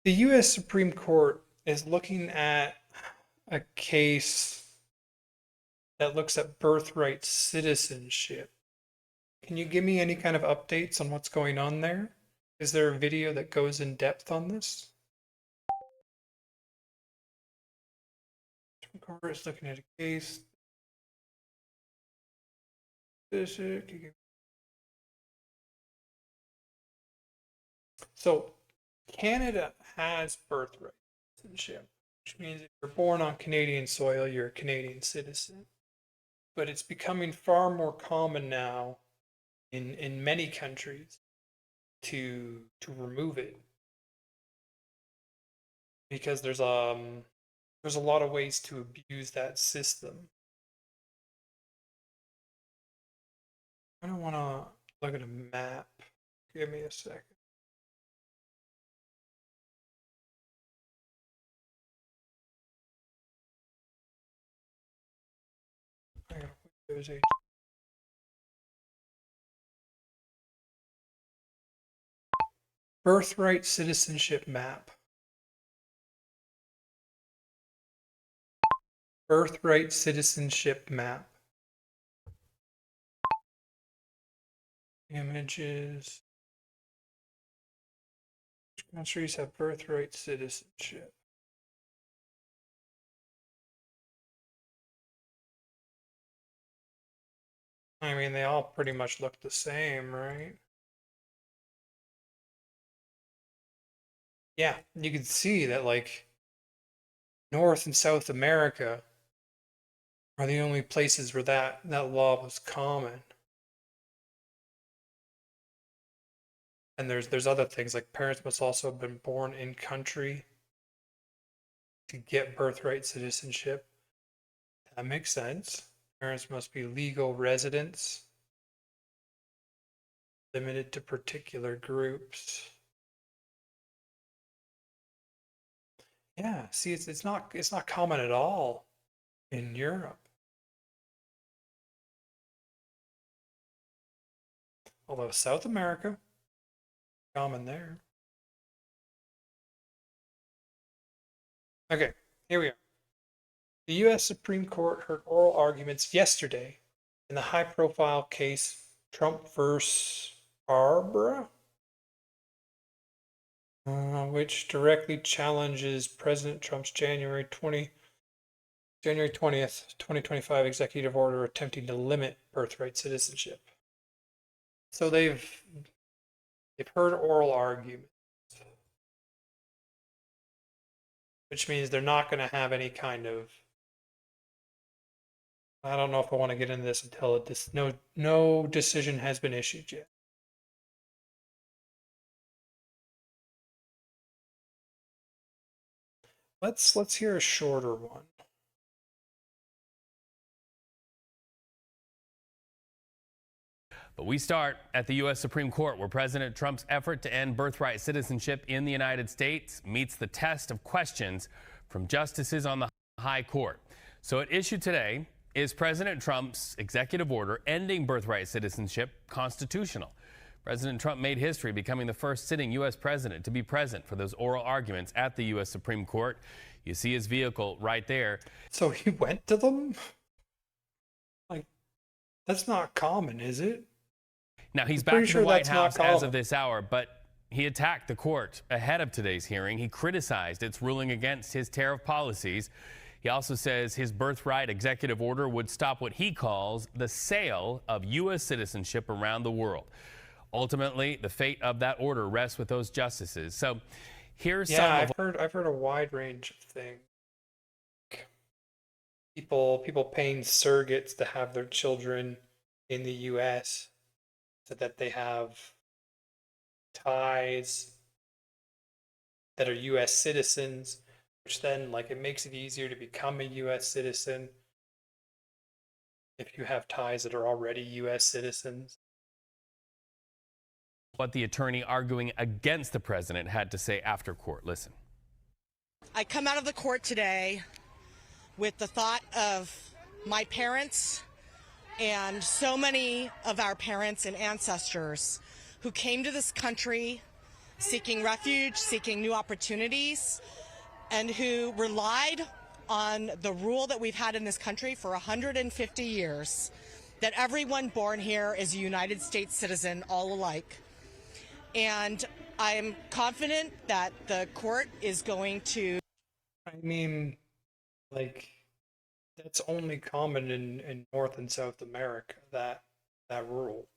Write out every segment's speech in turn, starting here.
The U.S. Supreme Court is looking at a case that looks at birthright citizenship. Can you give me any kind of updates on what's going on there? Is there a video that goes in depth on this? Supreme Court is looking at a case. So, Canada has birthright citizenship, which means if you're born on Canadian soil, you're a Canadian citizen. But it's becoming far more common now in many countries to remove it because there's a lot of ways to abuse that system. I don't want to look at a map. Give me a second. I got Windows 8. Birthright citizenship map. Birthright citizenship map. Images. Which countries have birthright citizenship? I mean, they all pretty much look the same, right? Yeah, you can see that like North and South America are the only places where that law was common. And there's other things like parents must also have been born in country to get birthright citizenship. That makes sense. Parents must be legal residents, limited to particular groups. Yeah, see, it's not common at all in Europe. Although South America, common there. Okay, here we are. The U.S. Supreme Court heard oral arguments yesterday in the high-profile case Trump versus Barbara, which directly challenges President Trump's January 20th, 2025 executive order attempting to limit birthright citizenship. So they've heard oral arguments, which means they're not going to have any kind of. I don't know if I want to get into this until no decision has been issued yet. Let's hear a shorter one. But we start at the U.S. Supreme Court, where President Trump's effort to end birthright citizenship in the United States meets the test of questions from justices on the high court. So at issue today, is President Trump's executive order ending birthright citizenship constitutional? President Trump made history, becoming the first sitting U.S. president to be present for those oral arguments at the U.S. Supreme Court. You see his vehicle right there. So he went to them? Like, that's not common, is it? Now, he's I'm back pretty in sure the White that's not House as common. of this hour, but he attacked the court ahead of today's hearing. He criticized its ruling against his tariff policies. He also says his birthright executive order would stop what he calls the sale of U.S. citizenship around the world. Ultimately, the fate of that order rests with those justices. So here's Yeah, some I've heard a wide range of things. People paying surrogates to have their children in the US so that they have ties that are US citizens, which then like it makes it easier to become a US citizen if you have ties that are already US citizens. what the attorney arguing against the president had to say after court. Listen. I come out of the court today with the thought of my parents and so many of our parents and ancestors who came to this country seeking refuge, seeking new opportunities, and who relied on the rule that we've had in this country for 150 years, that everyone born here is a United States citizen, all alike. And I'm confident that the court is going to. I mean, like, that's only common in North and South America, that rule.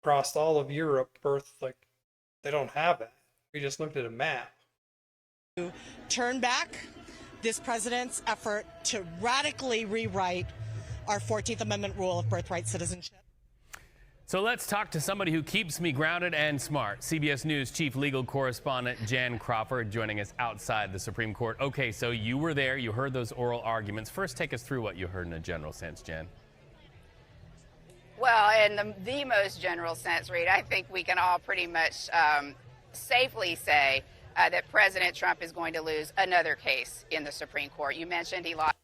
Across all of Europe, they don't have that. We just looked at a map. Turn back this president's effort to radically rewrite our 14th Amendment rule of birthright citizenship. So let's talk to somebody who keeps me grounded and smart. CBS News chief legal correspondent Jan Crawford joining us outside the Supreme Court. Okay, so you were there. You heard those oral arguments. First, take us through what you heard in a general sense, Jan. Well, in the most general sense, Reed, I think we can all pretty much safely say that President Trump is going to lose another case in the Supreme Court. You mentioned he lost.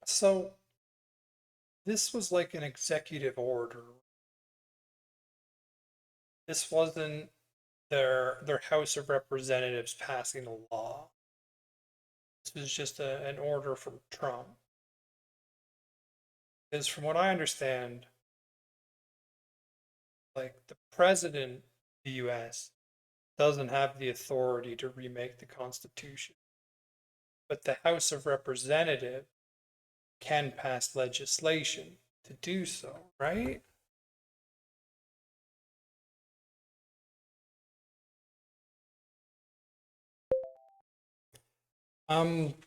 So this was like an executive order. This wasn't their House of Representatives passing a law. This was just an order from Trump. Because from what I understand, like, the president of the US doesn't have the authority to remake the Constitution. But the House of Representatives can pass legislation to do so, right?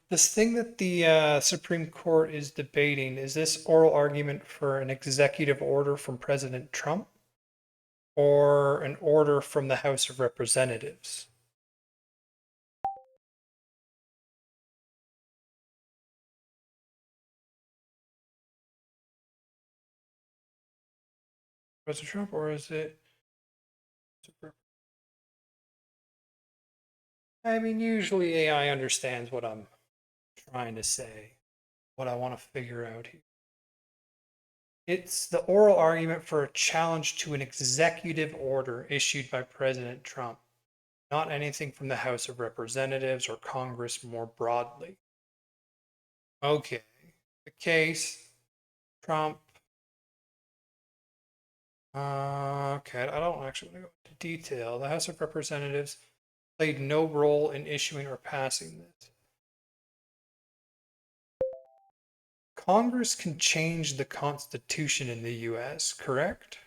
This thing that the Supreme Court is debating, is this oral argument for an executive order from President Trump or an order from the House of Representatives? President Trump, or is it? I mean, usually AI understands what I'm trying to say, what I want to figure out here. It's the oral argument for a challenge to an executive order issued by President Trump, not anything from the House of Representatives or Congress more broadly. Okay, the case, Trump. Okay, I don't actually want to go into detail. The House of Representatives played no role in issuing or passing this. Congress can change the Constitution in the US, correct?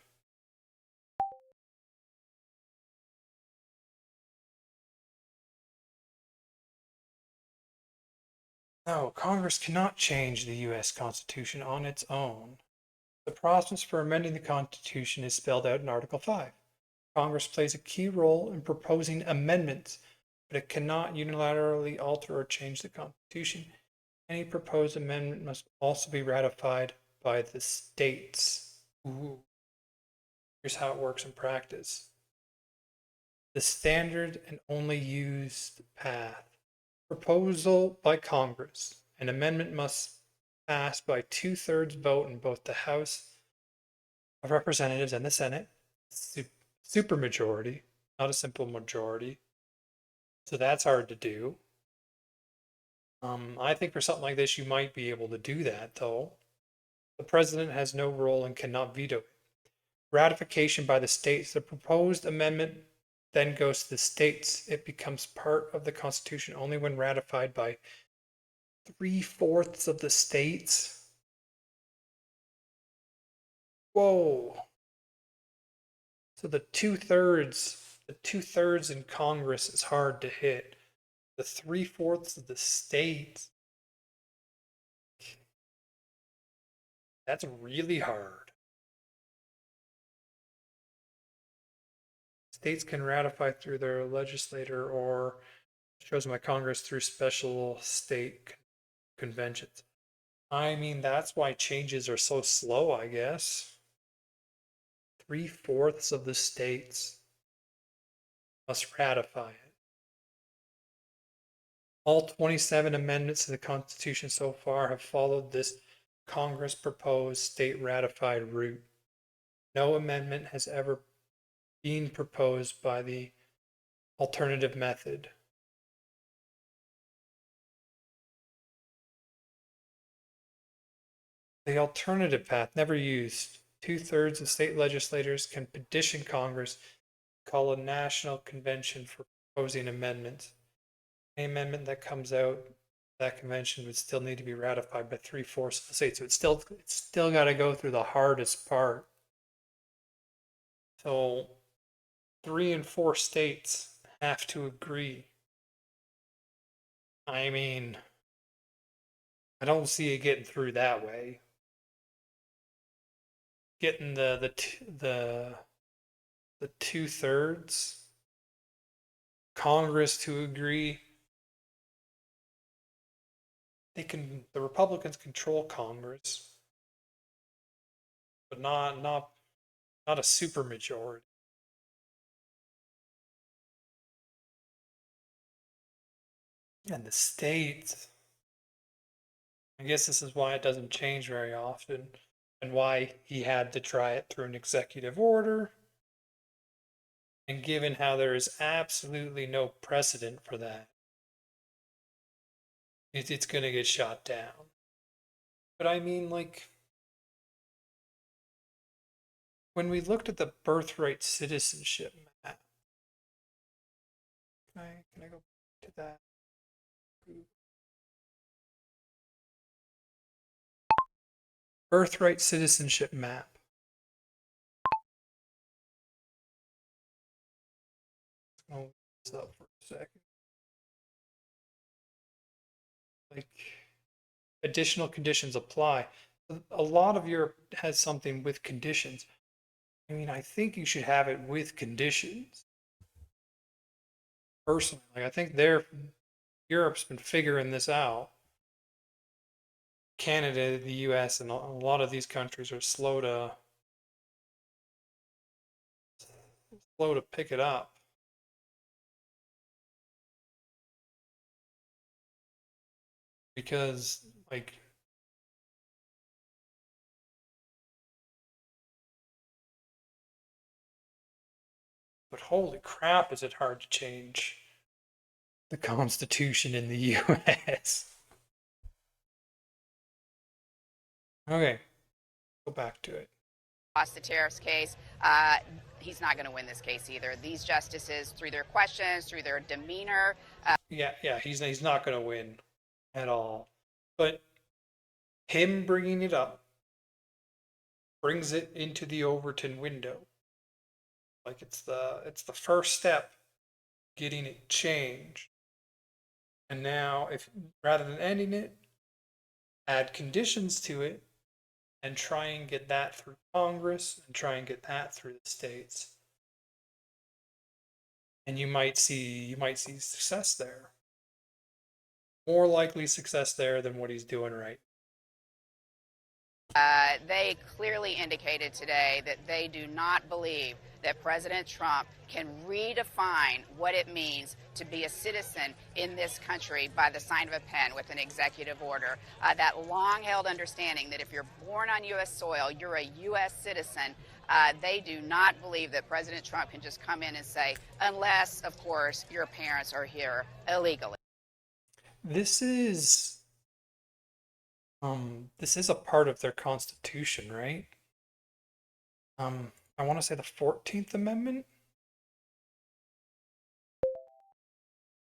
No, Congress cannot change the US Constitution on its own. The process for amending the Constitution is spelled out in Article 5. Congress plays a key role in proposing amendments, but it cannot unilaterally alter or change the Constitution. Any proposed amendment must also be ratified by the states. Ooh. Here's how it works in practice. The standard and only used path. Proposal by Congress. An amendment must pass by 2/3 vote in both the House of Representatives and the Senate. Supermajority, not a simple majority. So that's hard to do. I think for something like this, you might be able to do that, though. The president has no role and cannot veto it. Ratification by the states. The proposed amendment then goes to the states. It becomes part of the Constitution only when ratified by 3/4 of the states. Whoa. So the 2/3 in Congress is hard to hit. The 3/4 of the states, that's really hard. States can ratify through their legislator or chosen by Congress through special state conventions. I mean, that's why changes are so slow, I guess. 3/4 of the states must ratify it. All 27 amendments to the Constitution so far have followed this Congress proposed state ratified route. No amendment has ever being proposed by the alternative method. The alternative path, never used. 2/3 of state legislators can petition Congress to call a national convention for proposing amendments. Any amendment that comes out that convention would still need to be ratified by 3/4 of the states. So it's still got to go through the hardest part. So 3 and 4 states have to agree. I mean, I don't see it getting through that way. Getting the 2/3 Congress to agree. The Republicans control Congress, but not a supermajority. And the states, I guess this is why it doesn't change very often, and why he had to try it through an executive order. And given how there is absolutely no precedent for that, it's going to get shot down. But I mean, like, when we looked at the birthright citizenship map, can I go to that? Birthright citizenship map. Let's go this up for a second. Like, additional conditions apply. A lot of Europe has something with conditions. I mean, I think you should have it with conditions. Personally, like, I think Europe's been figuring this out. Canada, the US, and a lot of these countries are slow to pick it up. Because, like, but holy crap, is it hard to change the Constitution in the US. Okay, go back to it. Lost the tariffs case. He's not going to win this case either. These justices, through their questions, through their demeanor. Yeah, he's not going to win at all. But him bringing it up brings it into the Overton window. Like, it's the first step getting it changed. And now, if rather than ending it, add conditions to it and try and get that through Congress and try and get that through the states. And you might see success there. More likely success there than what he's doing right. They clearly indicated today that they do not believe that President Trump can redefine what it means to be a citizen in this country by the sign of a pen with an executive order. That long-held understanding that if you're born on U.S. soil, you're a U.S. citizen. They do not believe that President Trump can just come in and say, unless, of course, your parents are here illegally. This is a part of their constitution, right? I want to say the 14th Amendment.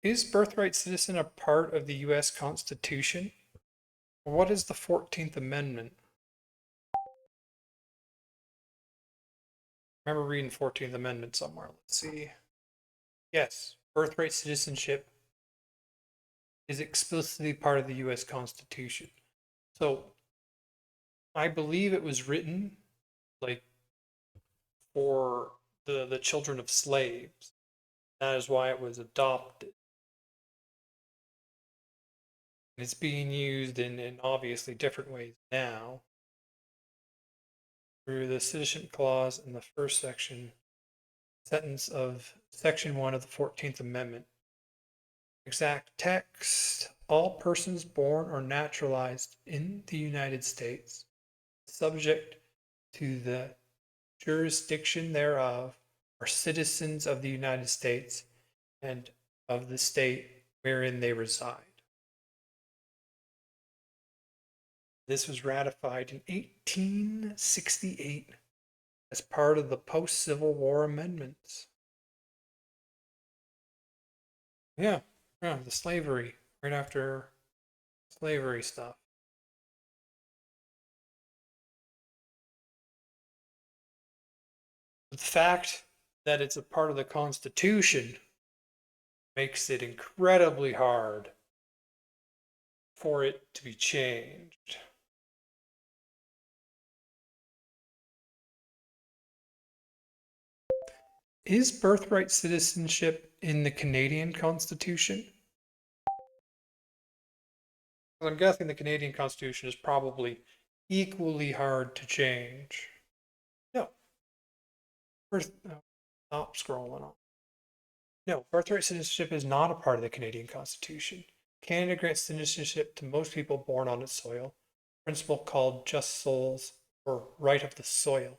Is birthright citizen a part of the U.S. Constitution? What is the 14th Amendment? I remember reading 14th Amendment somewhere. Let's see. Yes, birthright citizenship is explicitly part of the U.S. Constitution. So, I believe it was written, like, for the children of slaves. That is why it was adopted. And it's being used in obviously different ways now. Through the Citizenship Clause in the first sentence of Section 1 of the 14th Amendment. Exact text: all persons born or naturalized in the United States, subject to the jurisdiction thereof, are citizens of the United States and of the state wherein they reside. This was ratified in 1868 as part of the post-Civil War amendments. Yeah, the slavery, right after slavery stuff. The fact that it's a part of the Constitution makes it incredibly hard for it to be changed. Is birthright citizenship in the Canadian Constitution? I'm guessing the Canadian Constitution is probably equally hard to change. No. Stop scrolling on. No, birthright citizenship is not a part of the Canadian Constitution. Canada grants citizenship to most people born on its soil, a principle called just souls or right of the soil.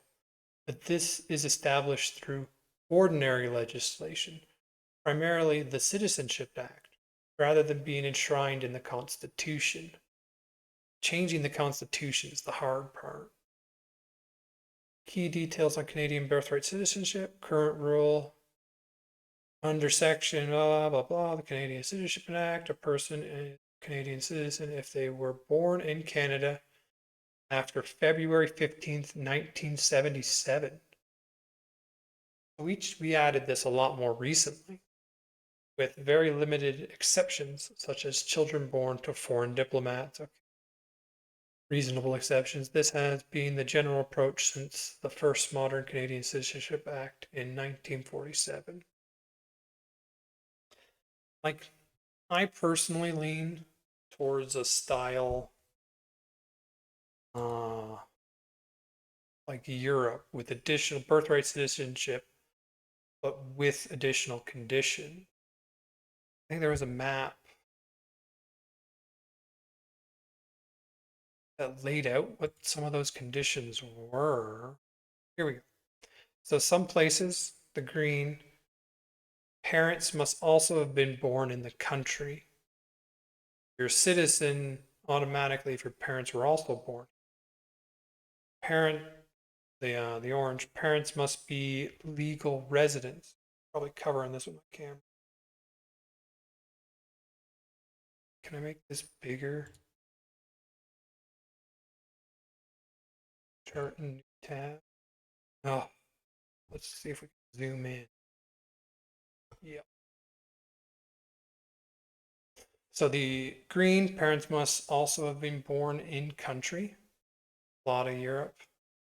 But this is established through ordinary legislation, primarily the Citizenship Act, rather than being enshrined in the Constitution. Changing the Constitution is the hard part. Key details on Canadian birthright citizenship, current rule. Under section blah, blah, blah, the Canadian Citizenship Act, a person is a Canadian citizen if they were born in Canada after February 15th, 1977. We added this a lot more recently, with very limited exceptions, such as children born to foreign diplomats. Okay. Reasonable exceptions. This has been the general approach since the first modern Canadian Citizenship Act in 1947. Like, I personally lean towards a style like Europe, with additional birthright citizenship, but with additional condition. I think there was a map that laid out what some of those conditions were. Here we go. So some places, the green, parents must also have been born in the country. You're a citizen automatically if your parents were also born. The orange, parents must be legal residents. Probably covering this with my camera. Can I make this bigger? Chart and new tab. Oh, let's see if we can zoom in. Yep. So the green, parents must also have been born in country. A lot of Europe,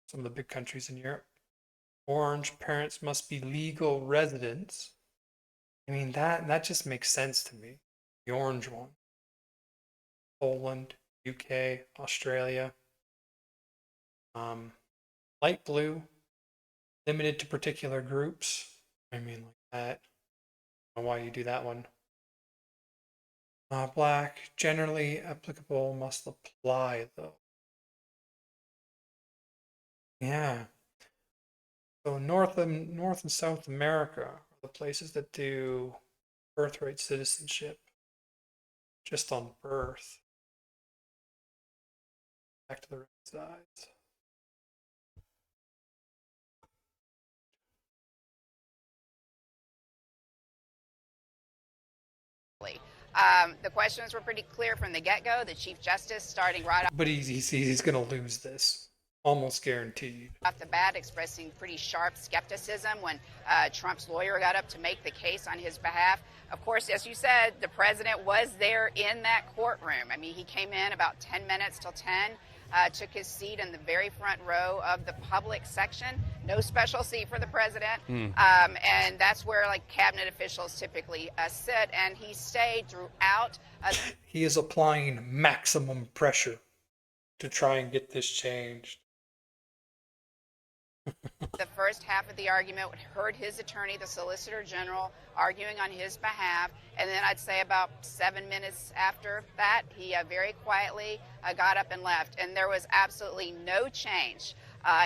some of the big countries in Europe. Orange, parents must be legal residents. I mean, that just makes sense to me. The orange one. Poland, UK, Australia. Light blue, limited to particular groups. I mean, like that. I don't know why you do that one. Black, generally applicable, must apply though. Yeah. So North and South America are the places that do birthright citizenship just on birth. Back to the right sides. The questions were pretty clear from the get-go. The Chief Justice, starting right But he's going to lose this, almost guaranteed. off the bat, expressing pretty sharp skepticism when Trump's lawyer got up to make the case on his behalf. Of course, as you said, the president was there in that courtroom. I mean, he came in about 10 minutes till 10. Took his seat in the very front row of the public section. No special seat for the president. And that's where like cabinet officials typically sit. And he stayed throughout. He is applying maximum pressure to try and get this changed. The first half of the argument, heard his attorney, the Solicitor General, arguing on his behalf. And then I'd say about 7 minutes after that, he very quietly got up and left. And there was absolutely no change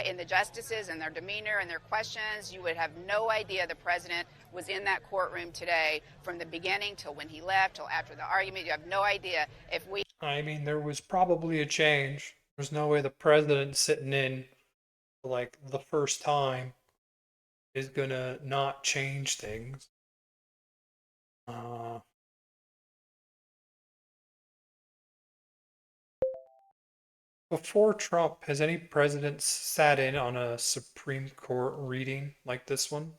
in the justices and their demeanor and their questions. You would have no idea the president was in that courtroom today from the beginning till when he left, till after the argument. You have no idea if we. I mean, there was probably a change. There's no way the president sitting in for like the first time is gonna not change things. Before Trump, has any president sat in on a Supreme Court reading like this one?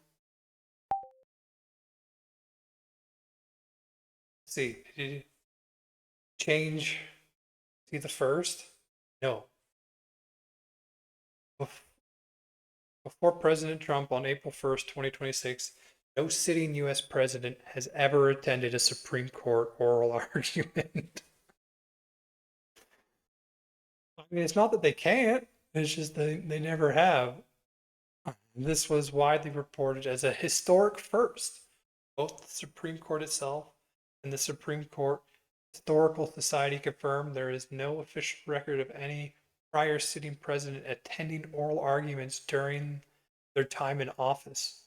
Let's see, did he change? Is he the first? No. Before President Trump on April 1st, 2026, no sitting U.S. president has ever attended a Supreme Court oral argument. I mean, it's not that they can't, it's just they never have. This was widely reported as a historic first. Both the Supreme Court itself and the Supreme Court Historical Society confirmed there is no official record of any prior sitting president attending oral arguments during their time in office.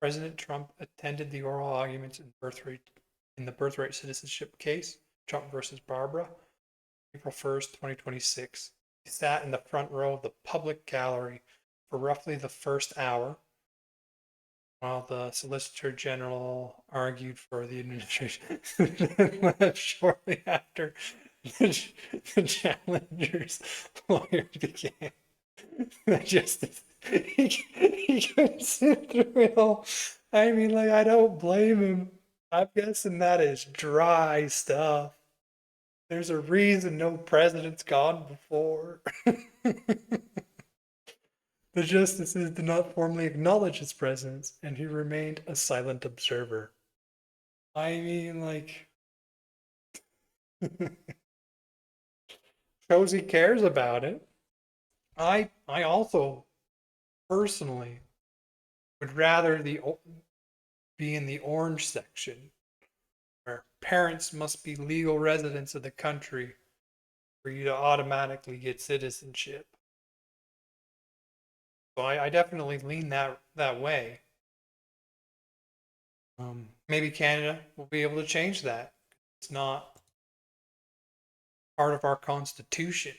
President Trump attended the oral arguments in the birthright citizenship case, Trump versus Barbara, April 1st, 2026. He sat in the front row of the public gallery for roughly the first hour, while the Solicitor General argued for the administration. Left shortly after the challenger's lawyer began. Justice, he couldn't sit through it all. I mean, like, I don't blame him. I'm guessing that is dry stuff. There's a reason no president's gone before. The justices did not formally acknowledge his presence, and he remained a silent observer. I mean, like, shows he cares about it. I also personally would rather be in the orange section, where parents must be legal residents of the country for you to automatically get citizenship. So I definitely lean that way. Maybe Canada will be able to change that. It's not part of our constitution,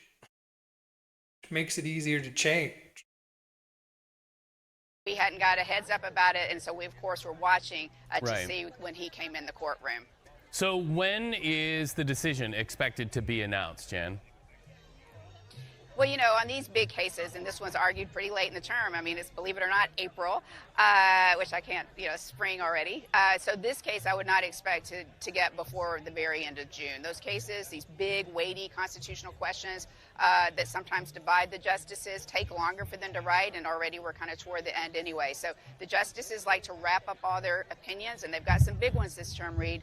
which makes it easier to change. We hadn't got a heads up about it, and so we, of course, were watching to Right. see when he came in the courtroom. So when is the decision expected to be announced, Jan? Well, you know, on these big cases, and this one's argued pretty late in the term. I mean, it's, believe it or not, April, which I can't, spring already. So this case I would not expect to get before the very end of June. Those cases, these big, weighty constitutional questions that sometimes divide the justices, take longer for them to write, and already we're kind of toward the end anyway. So the justices like to wrap up all their opinions, and they've got some big ones this term, Reed.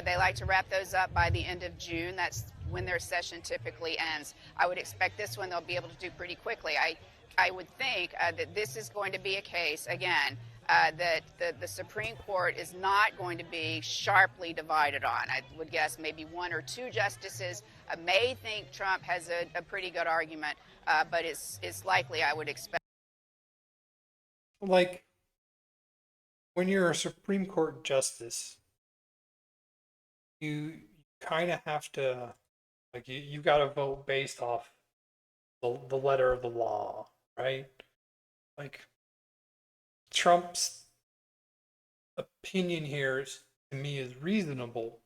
They like to wrap those up by the end of June. That's when their session typically ends. I would expect this one they'll be able to do pretty quickly. I would think that this is going to be a case, again, that the Supreme Court is not going to be sharply divided on. I would guess maybe one or two justices may think Trump has a pretty good argument, but it's likely, I would expect. Like, when you're a Supreme Court justice, you kind of have to, like, you got to vote based off the letter of the law, right? Like, Trump's opinion here to me is reasonable.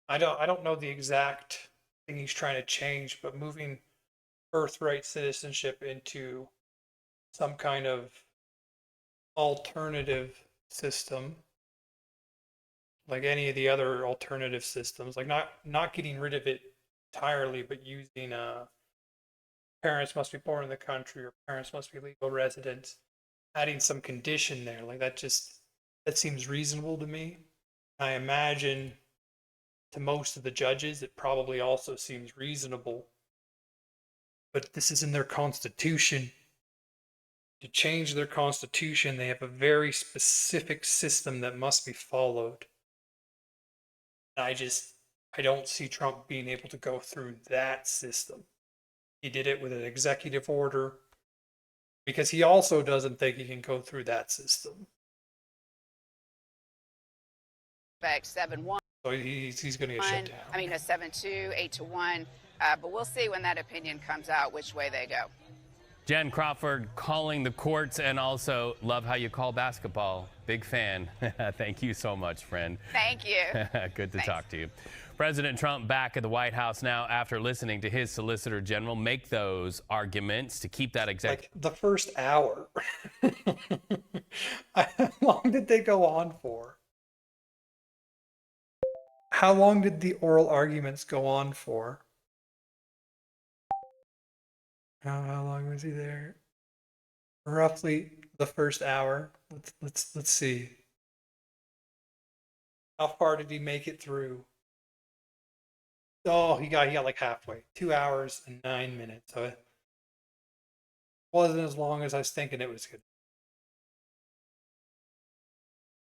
I don't know the exact thing he's trying to change, but moving birthright citizenship into some kind of alternative system, like any of the other alternative systems, like not getting rid of it entirely, but using parents must be born in the country or parents must be legal residents, adding some condition there, like that seems reasonable to me. I imagine to most of the judges it probably also seems reasonable, but this is in their constitution. To change their constitution, they have a very specific system that must be followed. I don't see Trump being able to go through that system. He did it with an executive order because he also doesn't think he can go through that system. Back 7-1. So he's going to get shut down. I mean, a 7-2, 8-1. But we'll see when that opinion comes out which way they go. Jen Crawford calling the courts, and also love how you call basketball. Big fan. Thank you so much, friend. Thank you. Good to Thanks. talk to you. President Trump back at the White House now after listening to his Solicitor General make those arguments to keep that executive. Like the first hour. How long did they go on for? How long did the oral arguments go on for? How long was he there? Roughly the first hour. Let's see. How far did he make it through? Oh, he got like halfway. 2 hours and 9 minutes. So it wasn't as long as I was thinking it was good.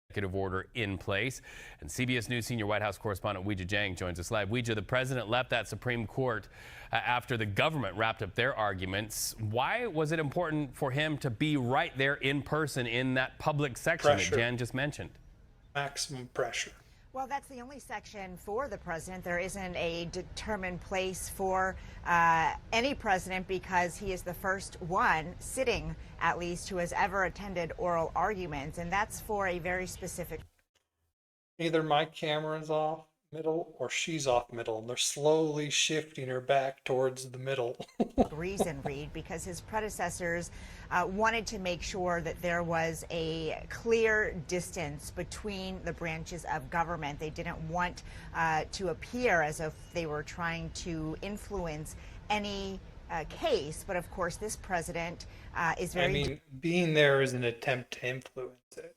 Executive order in place. And CBS News senior White House correspondent Weijia Jiang joins us live. Weijia, the president left that Supreme Court after the government wrapped up their arguments. Why was it important for him to be right there in person in that public section Pressure. that Jan just mentioned? Maximum pressure. Well, that's the only section for the president. There isn't a determined place for any president because he is the first one sitting, at least, who has ever attended oral arguments. And that's for a very specific. Either my camera's off middle or she's off middle, and they're slowly shifting her back towards the middle. reason, Reed, because his predecessors wanted to make sure that there was a clear distance between the branches of government. They didn't want to appear as if they were trying to influence any case. But of course, this president is very I mean, being there is an attempt to influence it.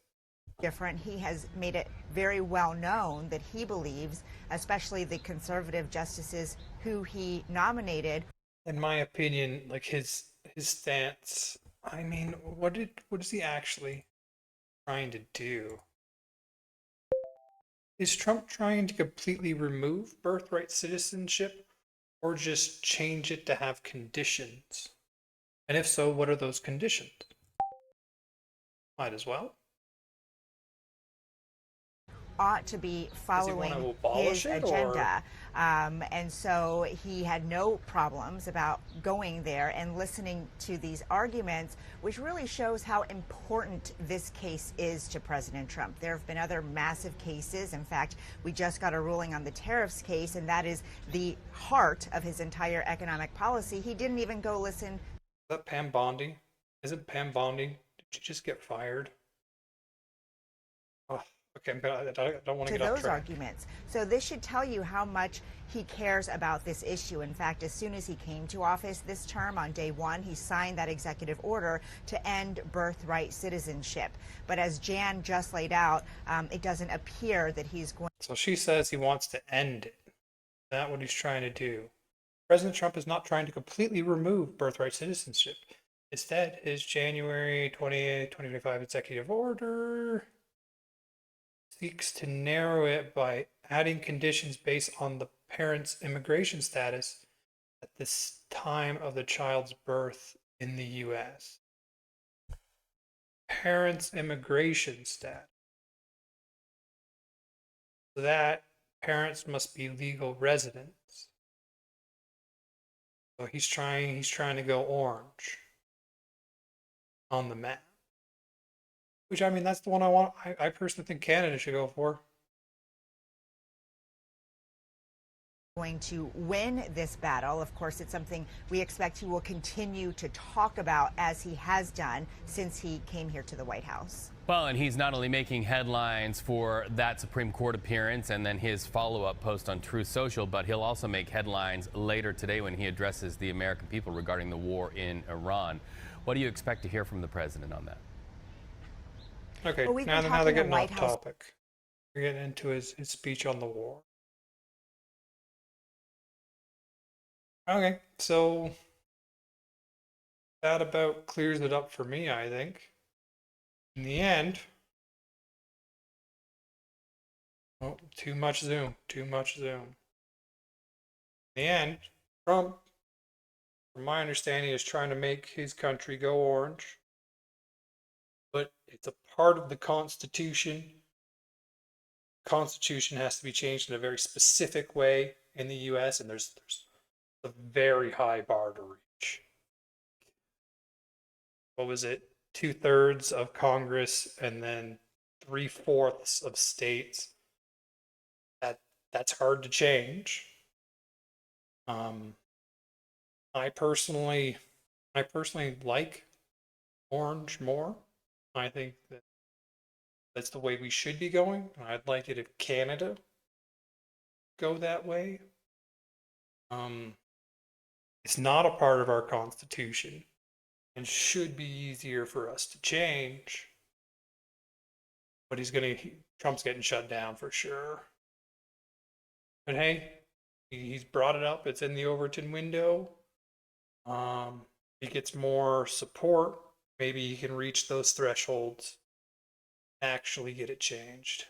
different. He has made it very well known that he believes, especially the conservative justices who he nominated. In my opinion, like his stance, I mean, what is he actually trying to do? Is Trump trying to completely remove birthright citizenship or just change it to have conditions? And if so, what are those conditions? Might as well. Ought to be following his agenda. And so he had no problems about going there and listening to these arguments, which really shows how important this case is to President Trump. There have been other massive cases. In fact, we just got a ruling on the tariffs case, and that is the heart of his entire economic policy. He didn't even go listen. Is that Pam Bondi? Isn't Pam Bondi? Did she just get fired? Oh. Okay, but I don't want to get off those track. arguments. So this should tell you how much he cares about this issue. In fact, as soon as he came to office this term on day one, he signed that executive order to end birthright citizenship. But as Jan just laid out, it doesn't appear that he's going. So she says he wants to end it. Is that what he's trying to do? President Trump is not trying to completely remove birthright citizenship. Instead, his January 28, 2025 executive order seeks to narrow it by adding conditions based on the parent's immigration status at this time of the child's birth in the U.S. Parents' immigration status. So that parents must be legal residents. So he's trying to go orange on the map. Which, I mean, that's the one I want. I personally think Canada should go for. Going to win this battle. Of course, it's something we expect he will continue to talk about, as he has done since he came here to the White House. Well, and he's not only making headlines for that Supreme Court appearance and then his follow-up post on Truth Social, but he'll also make headlines later today when he addresses the American people regarding the war in Iran. What do you expect to hear from the president on that? Okay, well, now they're getting off topic. We're getting into his speech on the war. Okay, so that about clears it up for me, I think. In the end, oh, too much zoom. In the end, Trump from my understanding, is trying to make his country go orange. But it's a part of the Constitution. Constitution has to be changed in a very specific way in the U.S., and there's a very high bar to reach. What was it? 2/3 of Congress and then 3/4 of states. That's hard to change. I personally like orange more. I think that's the way we should be going. I'd like it if Canada go that way. It's not a part of our Constitution and should be easier for us to change. But Trump's getting shut down for sure. But hey, he's brought it up. It's in the Overton window. He gets more support. Maybe he can reach those thresholds, actually get it changed.